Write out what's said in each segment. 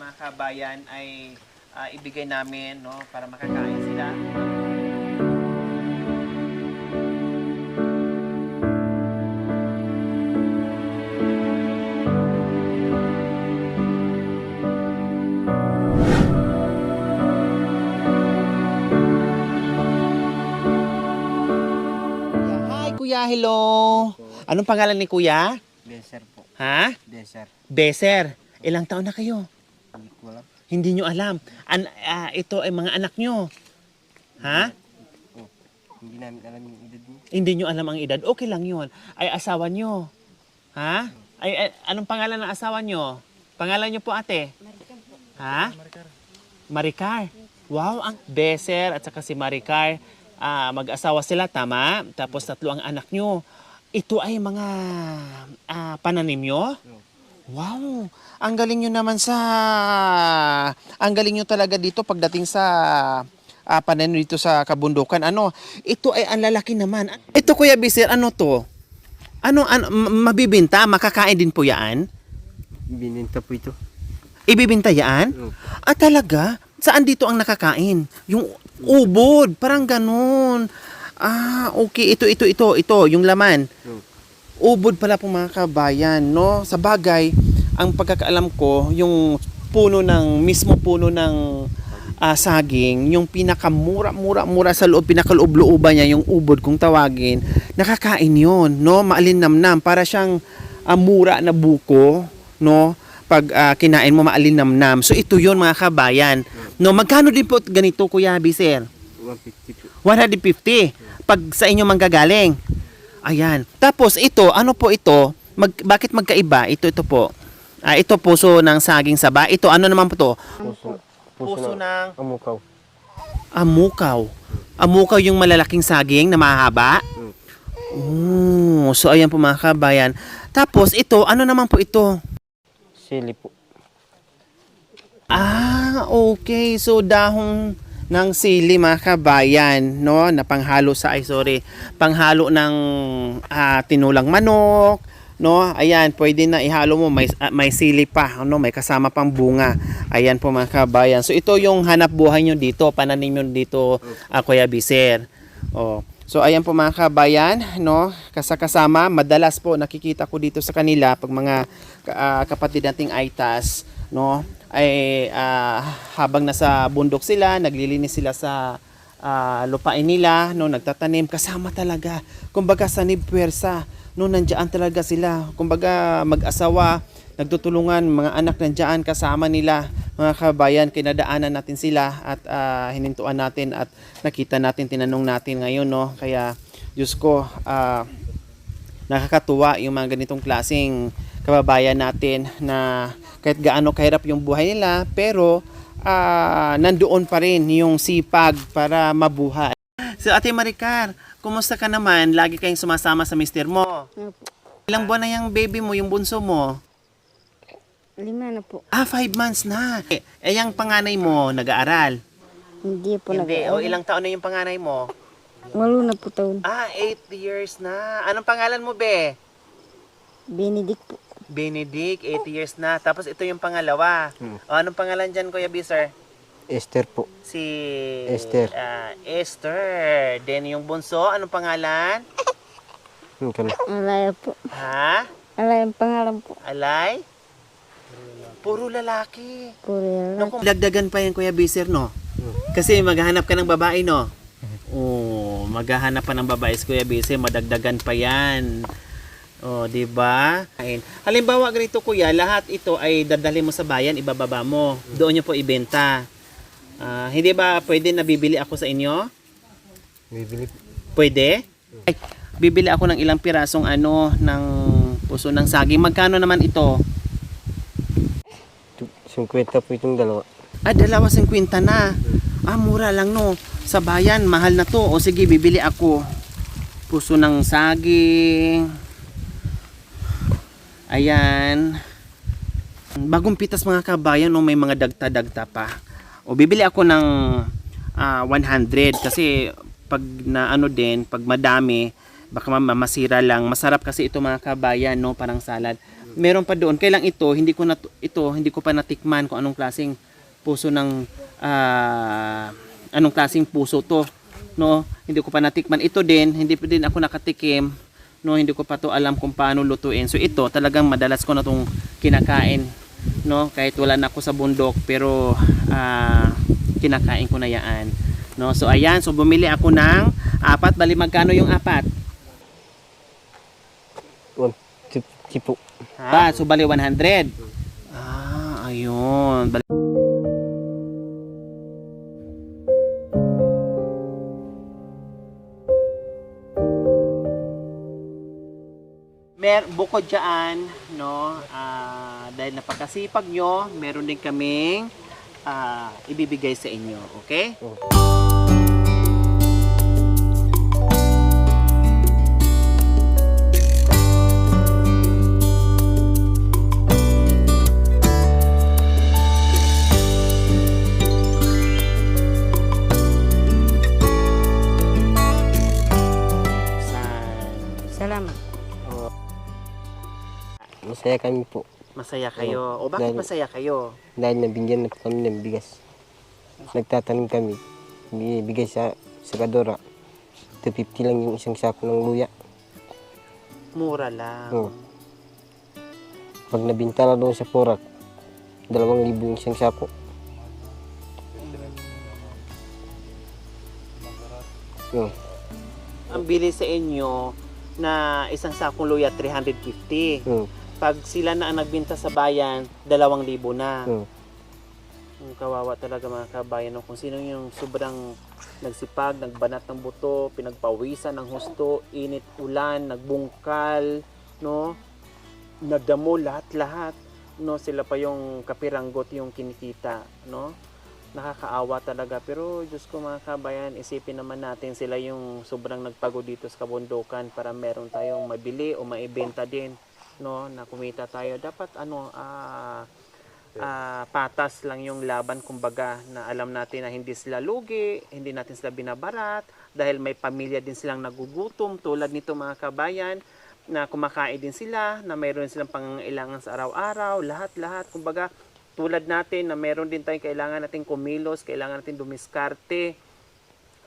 mga kabayan ay ibigay namin, no, para makakain sila. Hi, Kuya. Hello. Anong pangalan ni Kuya? Beser po. Ha? Beser. Beser. Ilang taon na kayo? Hindi ko alam. Hindi nyo alam. Ito ay mga anak nyo. Ha? Oh, hindi namin alam yung edad niya. Hindi nyo alam ang edad. Okay lang yun. Ay asawa nyo. Ha? Ay, anong pangalan ng asawa nyo? Pangalan nyo po, ate? Maricar po. Ha? Maricar. Wow, ang Beser at saka si Maricar. Mag-asawa sila, tama? Tapos 3 ang anak nyo. Ito ay mga pananim nyo? Wow! Ang galing nyo naman ang galing nyo talaga dito pagdating sa pananim dito sa kabundukan. Ano? Ito ay ang lalaki naman. Ito, Kuya Beser, ano to? Mabibinta? Makakain din po yan? Bininta po ito. Ibibinta yan? Oh. Talaga? Saan dito ang nakakain? Yung ubod, parang ganun. Okay. Ito, yung laman. Oh. Ubod pala po mga kabayan, no? Sa bagay, ang pagkakaalam ko, yung mismo puno ng saging, yung pinakamura sa loob, pinakaloob-looban niya, yung ubod kung tawagin, nakakain yon, no? Maalinamnam, para siyang mura na buko, no? Pag kinain mo, maalinamnam. So ito yon mga kabayan. No, magkano din po ganito, Kuya Beser? 150 po. 150. Pag sa inyo manggagaling. Ayan. Tapos ito, ano po ito? Bakit magkaiba? Ito po. Ito puso ng saging saba. Ito ano naman po to? Puso ng amukaw. Amukaw. Amukaw yung malalaking saging na mahaba. So ayan po mga kabayan. Tapos ito, ano naman po ito? Sili po. Okay. So dahong ng sili mga kabayan, no, na panghalo panghalo ng tinulang manok, no. Ayan, pwede na ihalo mo, may sili pa, no, may kasama pang bunga. Ayan po mga kabayan. So ito yung hanap buhay nyo dito, pananim nyo dito, Kuya Beser. So ayan po mga kabayan, no, kasama, madalas po nakikita ko dito sa kanila pag mga kapatid nating Aitas, no, ay habang nasa bundok sila, naglilinis sila sa lupain nila, no, nagtatanim, kasama talaga. Kumbaga sanib puwersa, no, nandiyan talaga sila. Kumbaga mag-asawa, nagtutulungan, mga anak nandiyan kasama nila, mga kabayan. Kinadaanan natin sila at hinintuan natin at nakita natin, tinanong natin ngayon, no. Kaya Diyos ko, nakakatuwa yung mga ganitong klaseng kababayan natin na kahit gaano kahirap yung buhay nila, pero nandoon pa rin yung sipag para mabuhay. So Ate Maricar, kumusta ka naman? Lagi kayong sumasama sa mister mo. Ano po? Ilang buwan na yung baby mo, yung bunso mo? 5 na po. 5 months na. Yung panganay mo, nag-aaral? Hindi po Hindi. nag-aaral. Ilang taon na yung panganay mo? 8 na po taon. 8 years na. Anong pangalan mo, be? Benedict po. Benedict, 8 years na. Tapos ito yung pangalawa. Anong pangalan dyan, Kuya Beser? Esther po. Si Esther. Esther. Then yung bunso, anong pangalan? Alaya po. Ha? Alaya ang pangalan po. Alay? Puro lalaki. Korea. No, kung dagdagan pa yan, Kuya Beser, no? Kasi maghahanap ka ng babae, no? Maghahanap pa ng babae si Kuya Beser, madagdagan pa yan. Di ba? Halimbawa ganito, Kuya, lahat ito ay dadalhin mo sa bayan, ibababa mo. Doon niyo po ibenta. Hindi ba pwede na bibili ako sa inyo? Bibili. Pwede? Ay, bibili ako ng ilang pirasong ng puso ng saging. Magkano naman ito? 50 po itong dalawa. 2.50 na. Mura lang, no. Sa bayan, mahal na to. Sige, bibili ako. Puso ng saging. Ayan. Bagong pitas mga kabayan, no, may mga dagta-dagta pa. Bibili ako ng 100 kasi pag pag madami, baka masira lang. Masarap kasi ito mga kabayan, no, parang salad. meron pa doon. Kailang ito, hindi ko pa natikman kung anong klaseng puso ng anong klaseng puso to, no? Hindi ko pa natikman. Ito din, hindi pa din ako nakatikim, no? Hindi ko pa to alam kung paano lutuin. So ito, talagang madalas ko na tong kinakain, no? Kahit wala na ako sa bundok, pero kinakain ko na yan, no? So ayan, so bumili ako ng 4. Bali magkano yung 4? 150 po. So bali 100. Ayun. Bukod dyan, no, dahil napakasipag nyo, meron din kaming ibibigay sa inyo, okay? Salamat. Masaya kami po. Masaya kayo. O bakit Dahil- masaya kayo? Dahil nabigyan na po kami ng bigas. Nagtatanim kami. Bigay sa Kadora. 250 lang yung isang sako ng luya. Mura lang. Oo. Pag nabinta na doon sa Porak, 2,000 yung isang sako. Oo. Ang bili sa inyo na isang sakong luya 350. Oo. Pag sila na ang nagbenta sa bayan, 2,000 na. Oo. Kawawa talaga mga kabayan, no? Kung sino yung sobrang nagsipag, nagbanat ng buto, pinagpawisan ng husto, init, ulan, nagbungkal, no? Nadamo lahat-lahat, no? Sila pa yung kapiranggot yung kinikita, no? Nakakaawa talaga. Pero Diyos ko mga kabayan, isipin naman natin sila yung sobrang nagpagod dito sa kabundukan para meron tayong mabili o maibenta din, no? Na kumita tayo. Dapat patas lang yung laban, kumbaga, na alam natin na hindi sila lugi, hindi natin sila binabarat, dahil may pamilya din silang nagugutom tulad nito mga kabayan, na kumakain din sila, na mayroon silang pangangailangan sa araw-araw, lahat-lahat, kumbaga, tulad natin na mayroon din tayong kailangan natin kumilos, kailangan natin dumiskarte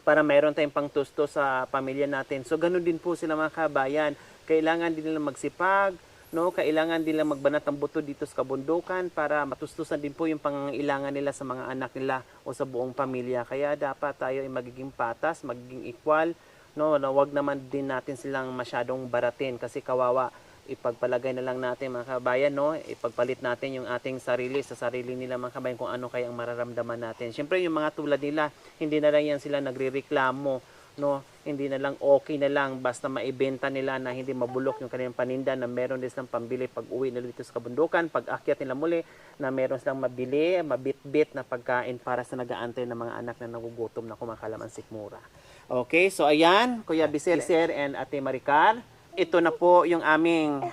para mayroon tayong pangtusto sa pamilya natin. So ganun din po sila mga kabayan, kailangan din nila magsipag, no, kailangan din lang magbanat ng buto dito sa kabundukan para matustusan din po yung pangangailangan nila sa mga anak nila o sa buong pamilya. Kaya dapat tayo ay magiging patas, magiging equal, no, na wag naman din natin silang masyadong baratin kasi kawawa. Ipagpalagay na lang natin mga kabayan, no, ipagpalit natin yung ating sarili sa sarili nila mga kabayan kung ano kaya ang mararamdaman natin. Siyempre yung mga tulad nila, hindi na lang yan sila nagrereklamo, no, hindi na lang okay na lang basta maibenta nila na hindi mabulok yung kanilang paninda, na meron din silang pambili pag uwi nila dito sa kabundukan, pag akyat nila muli na meron silang mabili, mabitbit na pagkain para sa nag-aantay ng mga anak na nagugutom na kumakalaman sikmura. Okay, so ayan, Kuya Bisel Sir and Ate Maricar, ito na po yung aming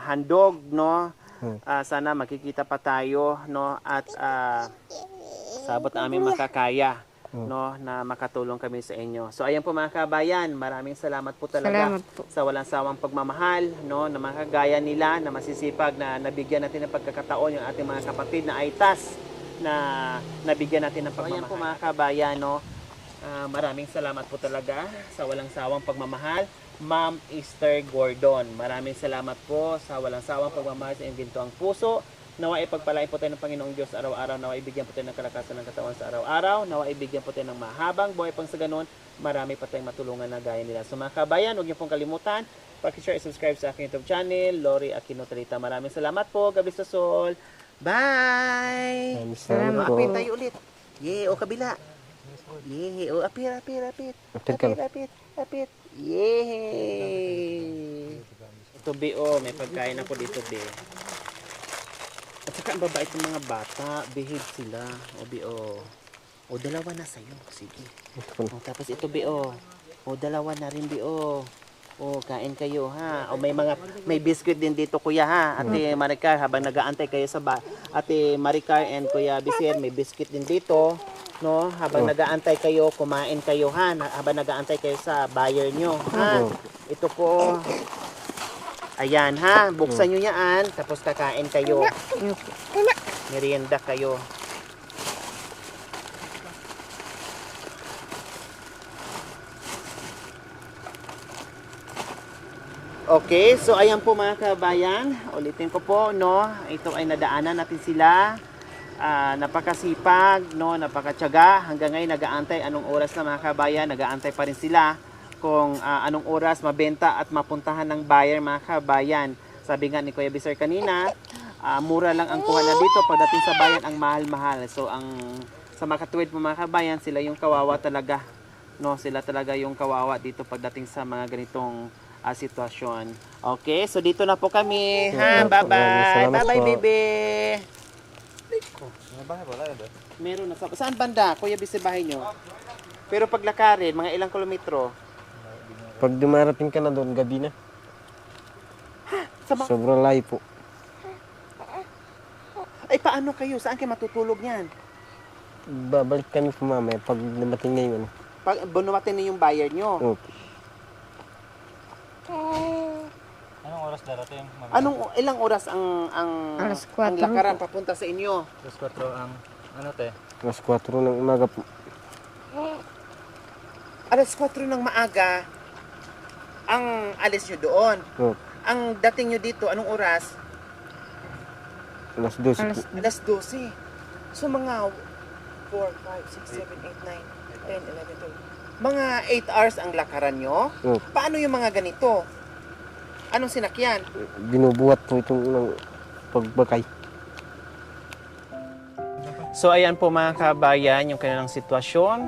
handog, no. Sana makikita pa tayo, no, at sabot na aming makakaya, no, na makatulong kami sa inyo. So ayan po mga kabayan, maraming salamat po talaga. Salamat po. Sa walang sawang pagmamahal, no, na mga kagaya nila na masisipag na nabigyan natin ng pagkakataon yung ating mga kapatid na Aitas na nabigyan natin ng pagmamahal. Ayan po mga kabayan, no, maraming salamat po talaga sa walang sawang pagmamahal. Ma'am Esther Gordon, maraming salamat po sa walang sawang pagmamahal sa inyong gintoang puso. Nawa ipagpalain po tayo ng Panginoong Diyos araw-araw. Nawa ibigyan po tayo ng kalakasan ng katawan sa araw-araw. Nawa ibigyan po tayo ng mahabang buhay pang sa ganun. Marami pa tayong matulungan na gaya nila. So mga kabayan, huwag niyo pong kalimutan, pag-share at subscribe sa aking YouTube channel, Lori Aquino Talita. Maraming salamat po. God bless us all. Bye! Salamat po. Apit tayo ulit. Yay, o kabila. Yay, o apit. Apit ka. Apit. Yay! Ito, Be, oh, may pagkain ako dito, Be. At saka ang babait ng mga bata, behave sila. O, Be, oh. O, dalawa na sa'yo. Sige. O, tapos ito, Be, oh. O, dalawa na rin, Be, oh. O, kain kayo, ha. O, may biscuit din dito, Kuya, ha. Ate Maricar, habang nag-aantay kayo sa Ate Maricar and Kuya Bisir, may biscuit din dito. No, habang nag-aantay kayo, kumain kayo, ha. Habang nag-aantay kayo sa buyer nyo, ha. Ito po. Ayan ha, buksan nyo yan, tapos kakain kayo. Opo. Merienda kayo. Okay, so ayan po mga kabayan, ulitin ko po, no, ito ay nadaanan natin sila, napakasipag, no, napakatyaga, hanggang ngayon nag-aantay anong oras na mga kabayan, nag-aantay pa rin sila kung anong oras mabenta at mapuntahan ng buyer mga kabayan. Sabi nga ni Kuya Biser kanina, mura lang ang kuha na dito, pagdating sa bayan ang mahal-mahal. So sa makatuwid po mga kabayan, sila yung kawawa talaga, no, sila talaga yung kawawa dito pagdating sa mga ganitong sitwasyon. Okay, so dito na po kami. Ha, bye-bye. Salamat Bye-bye, po. baby. Meron na. Saan banda, Kuya Bise, bahay nyo? Pero paglakarin, mga ilang kilometro? Pag dumarating ka na doon, gabi na. Sobrang layo po. Ay, paano kayo? Saan kayo matutulog niyan? Babalik kami po mamaya pag dumating na yung ano. Pag bunuwatin na yung buyer nyo. Okay. Anong oras darating? Ilang oras ang Alas ang 4 lakaran papunta sa inyo? Alas 4 ang ano te? Alas 4 ng umaga po. Alas 4 ng maaga ang alis nyo doon. Okay. Ang dating nyo dito, anong oras? Alas 12 Alas po. Alas 12. So mga 4, 5, 6, 7, 8, 9, 10, 11, 12. Mga 8 hours ang lakaran nyo? Okay. Paano yung mga ganito? Anong sinakyan? Binubuhat po itong ng pagbakay. So ayan po mga kabayan, yung kanilang sitwasyon,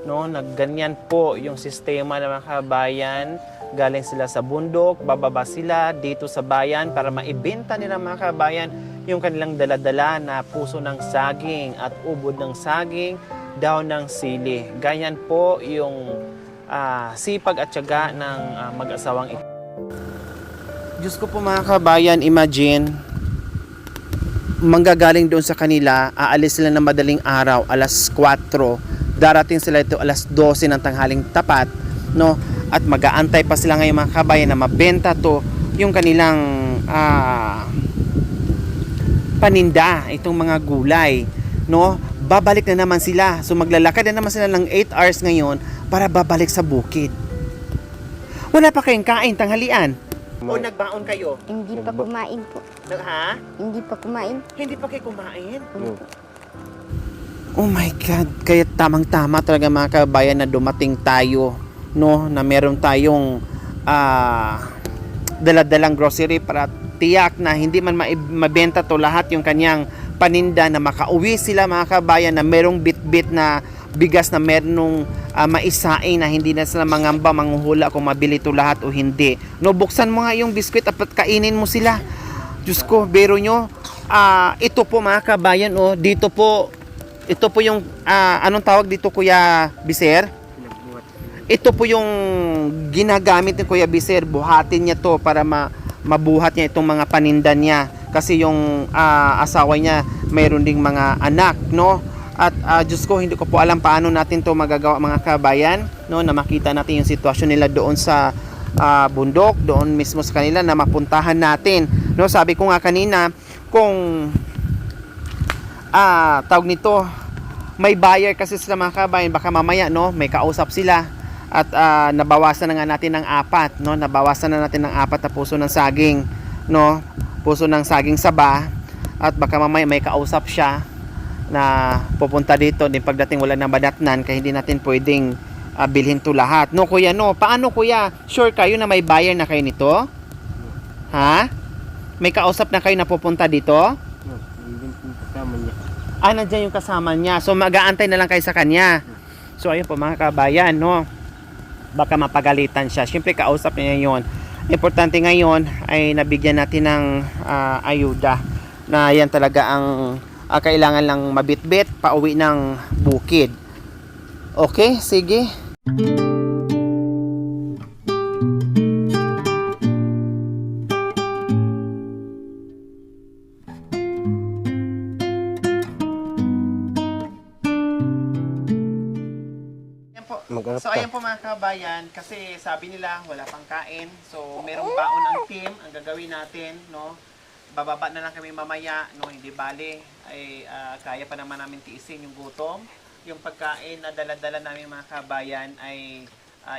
no, nagganyan po yung sistema ng mga kabayan. Galing sila sa bundok, bababa sila dito sa bayan para maibenta nila mga kabayan yung kanilang daladala na puso ng saging at ubod ng saging, daon ng sili. Ganyan po yung sipag at tiyaga ng mag-asawang ito. Diyos ko po mga kabayan, imagine, manggagaling doon sa kanila, aalis sila ng madaling araw, alas 4, darating sila ito alas 12 ng tanghaling tapat, no? At mag-aantay pa sila ngayon mga kabayan na mabenta to yung kanilang paninda, itong mga gulay, no? Babalik na naman sila. So maglalakad na naman sila ng 8 hours ngayon para babalik sa bukid. Wala pa kayong kain tanghalian? O nagbaon kayo? Hindi pa kumain po. Ha? Hindi pa kumain. Hindi pa kayo kumain? Okay. Oh my God, kaya tamang-tama talaga mga kabayan na dumating tayo, no, na meron tayong daladalang grocery para tiyak na hindi man mabenta to lahat yung kanyang paninda, na makauwi sila mga kabayan na merong bit-bit na bigas na merong maisaing na hindi na sila mangamba, manghuhula kung mabili to lahat o hindi. No, buksan mo nga yung biskwit at kainin mo sila. Diyos ko, bero nyo, ito po mga kabayan, oh, dito po, ito po yung, anong tawag dito Kuya Biser? Ito po yung ginagamit ni Kuya Biser, buhatin niya to para mabuhat niya itong mga paninda niya. Kasi yung asawa niya, mayroon ding mga anak, no? At Diyos ko, hindi ko po alam paano natin to magagawa mga kabayan, no? Na makita natin yung sitwasyon nila doon sa bundok, doon mismo sa kanila na mapuntahan natin. No, sabi ko nga kanina, kung tawag nito, may buyer kasi sila mga kabayan, baka mamaya, no, may kausap sila at nabawasan na nga natin ng 4, no? Nabawasan na natin ng 4 na puso ng saging, no? Puso ng saging saba, at baka mamaya may kausap siya na pupunta dito, din pagdating wala nang badatnan, kaya hindi natin pwedeng bilhin to lahat. No, kuya, no? Paano, kuya? Sure kayo na may buyer na kayo nito? Ha? May kausap na kayo na pupunta dito? Hindi po kasama niya. Nandiyan yung kasama niya. So, mag-aantay na lang kayo sa kanya. So, ayun po mga kabayan, no? Baka mapagalitan siya. Siyempre, kausap niya yun. Importante ngayon ay nabigyan natin ng ayuda na yan talaga ang kailangan lang mabitbit pauwi ng bukid. Okay, sige. Mag-arap So ka. ayan po mga kabayan, kasi sabi nila wala pang kain. So merong baon ang team, ang gagawin natin, no? Bababa na lang kami mamaya, no? Hindi bale, ay kaya pa naman namin tiisin yung gutom. Yung pagkain na dala-dala namin mga kabayan ay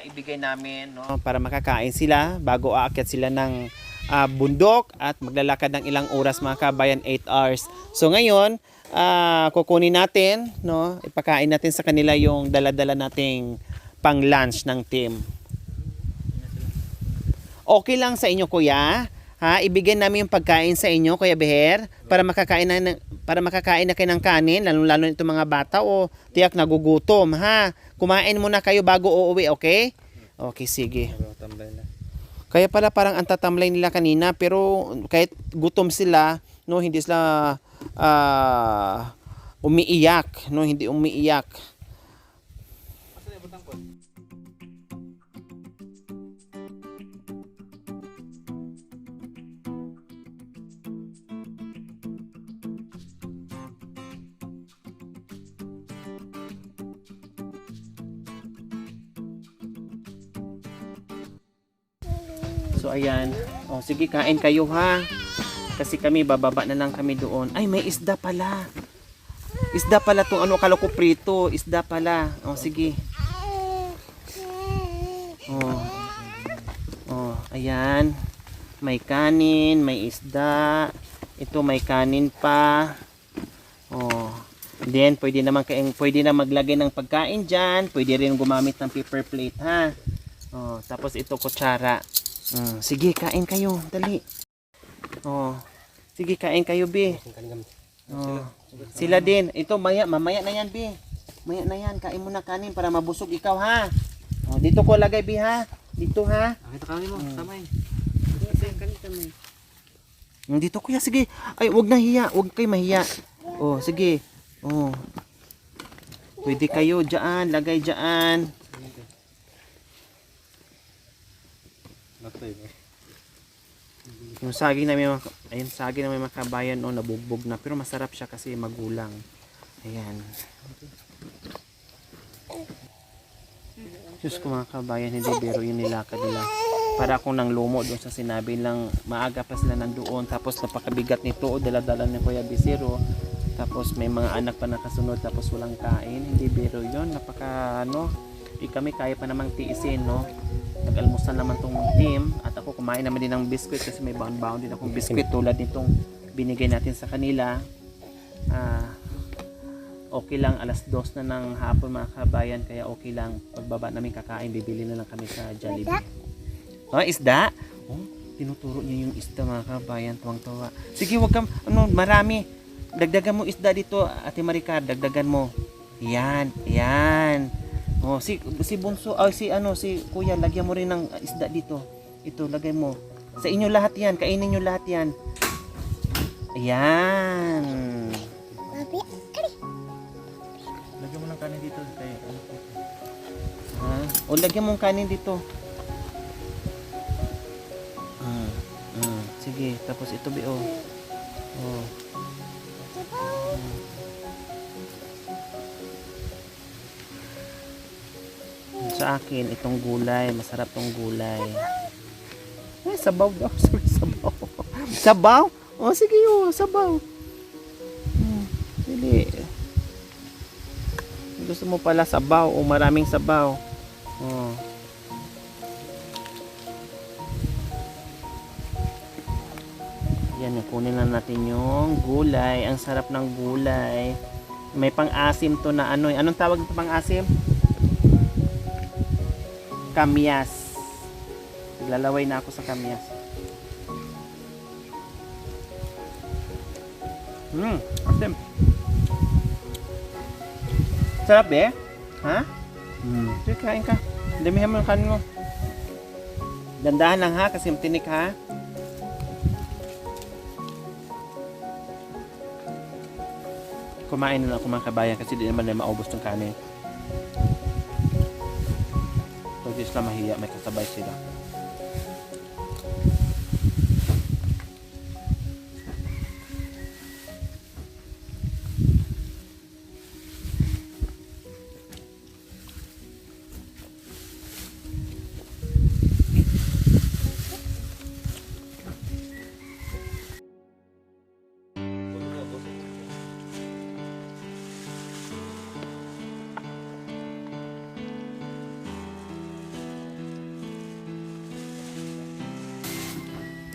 ibigay namin, no? Para makakain sila bago aakyat sila ng bundok at maglalakad ng ilang oras mga kabayan, 8 hours. So ngayon, kukunin natin, no? Ipakain natin sa kanila yung dala-dala nating pang lunch ng team. Okay lang sa inyo kuya? Ha, ibigay namin yung pagkain sa inyo Kuya Beher para makakain na kayo ng kanin, lalo itong mga bata o tiyak nagugutom, ha? Kumain muna kayo bago uuwi, okay? Okay, sige. Tambay na. Kaya pala parang ang tatamlay nila kanina pero kahit gutom sila, no, hindi sila umiiyak, no, hindi umiiyak. So ayan, oh sige kain kayo ha. Kasi kami bababa na lang kami doon. Ay may isda pala. Isda pala tong ano, akala ko prito, isda pala. Oh sige. Oh. Oh, ayan. May kanin, may isda. Ito may kanin pa. Oh. Then pwede na maglagay ng pagkain diyan, pwede rin gumamit ng paper plate ha. Oh, tapos ito kutsara. Sige, kain kayo, dali. Oh. Sige, kain kayo, Bi. Oh. Sila din. Ito mamaya na yan, Bi. Mamaya na yan, kain mo na kanin para mabusog ikaw ha. Oh, dito ko lagay, Bi ha. Dito ha. Ito kami mo, samay. Dito kuya, sige. Ay, wag na hiya, wag kayo mahiya. Oh, sige. Oh. Pwede kayo diyan, lagay diyan. Yung saging namin, ayun, saging namin mga kabayan, oh, nabugbog na. Pero masarap siya kasi magulang. Ayan. Diyos ko mga kabayan, hindi biro yung nilakad nila. Para akong nang lumo doon sa sinabi lang, maaga pa sila nandoon. Tapos napakabigat nito, o dala-dala ni Kuya Bisiro. Tapos may mga anak pa nakasunod, tapos walang kain. Hindi biro yun. Napaka, kami kaya pa namang tiisin, no? Nag-almusal naman tong team at ako kumain naman din ng biskwit kasi may baon-baon din akong biskwit tulad nitong binigay natin sa kanila. Okay lang, alas 2 na ng hapon mga kabayan, kaya okay lang. Pagbaba namin kakain, bibili na lang kami sa Jollibee. Oh, isda? Oh, tinuturo niya yung isda mga kabayan, tuwang-tuwa. Sige, wag kang, marami. Dagdagan mo isda dito, Ate Maricar, dagdagan mo. Yan, yan. Oh, si Bunso, si Kuya, lagyan mo rin ng isda dito. Ito, lagay mo. Sa inyo lahat yan, kainin nyo lahat yan. Ayan. Lagyan mo ng kanin dito. Ha? O, lagyan mo ng kanin dito. Sige, tapos ito, Bi, oh. Oh. Sa akin, itong gulay. Masarap tong gulay. Ay, sabaw daw. Sorry, sabaw. Sabaw? O, sige, sabaw. Dili. Gusto mo pala sabaw o maraming sabaw. Oh. Yan, kunin lang natin yung gulay. Ang sarap ng gulay. May pang-asim to na ano. Anong tawag nito pang-asim? Kamyas. Lalaway na ako sa kamyas. Asim. Sarap eh. Ha? Sige, kain ka. Damihan mo yung kanin mo. Dandahan lang ha, kasi tinik ha. Kumain na lang ako mga kabayan kasi di naman na maubos ng kanin. So, di sila mahiya, may kasabay sila.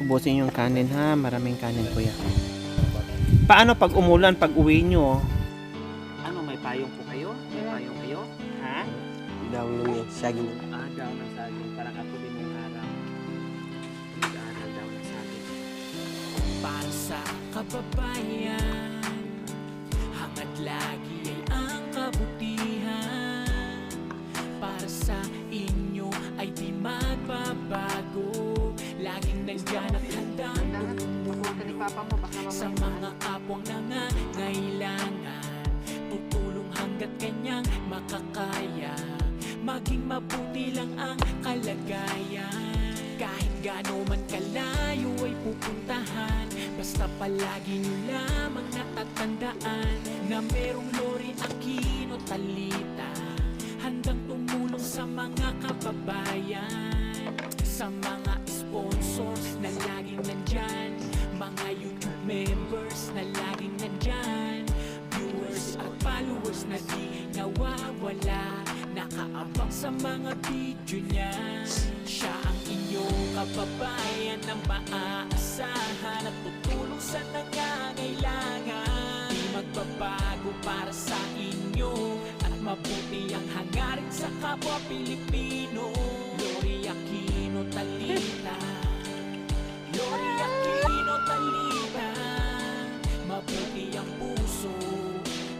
Ubusin yung kanin ha. Maraming kanin kuya. Paano pag umulan, pag uwi nyo? Ano, may payong po kayo? May payong kayo? Ha? Daw yung saging. Daw ng saging. Parang ako din yung araw. Nag-aaral daw ng saging. Para sa kababayan, hangad lagi ay ang kabutihan. Para sa inyo ay di magbabago, laging nandyan at handang sa mga kapwang nangangailangan. Tutulong hanggat kanyang makakaya, maging mabuti lang ang kalagayan. Kahit gaano man kalayo ay pupuntahan, basta palagi nyo lamang natatandaan na merong Lori Aquino Talita, handang tumulong sa mga kababayan. Sa mga sponsors na laging nandyan, mga YouTube members na laging nandyan, viewers at followers na di nawawala, nakaabang sa mga video niya. Siya ang inyong kababayan na maaasahan at tutulong sa nangangailangan. Di magbabago para sa inyo at mabuti ang hangarin sa kapwa Pilipino. Lori Aquino Talita, Lori Aquino Talita, mabuti ang puso,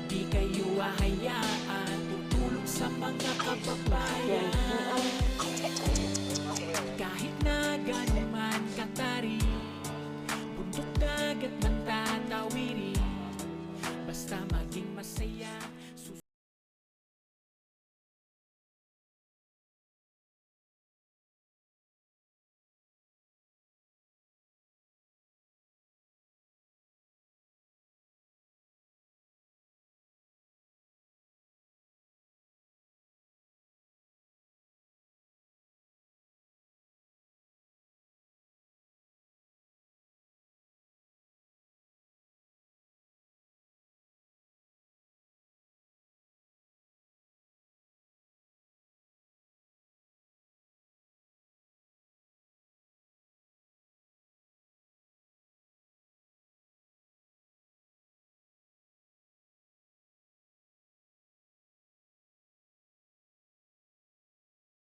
di kayo hahayaan, tutulong sa mga kababayan. Kahit na gano'n man katari, bundok dagat man tatawiri, basta maging masaya.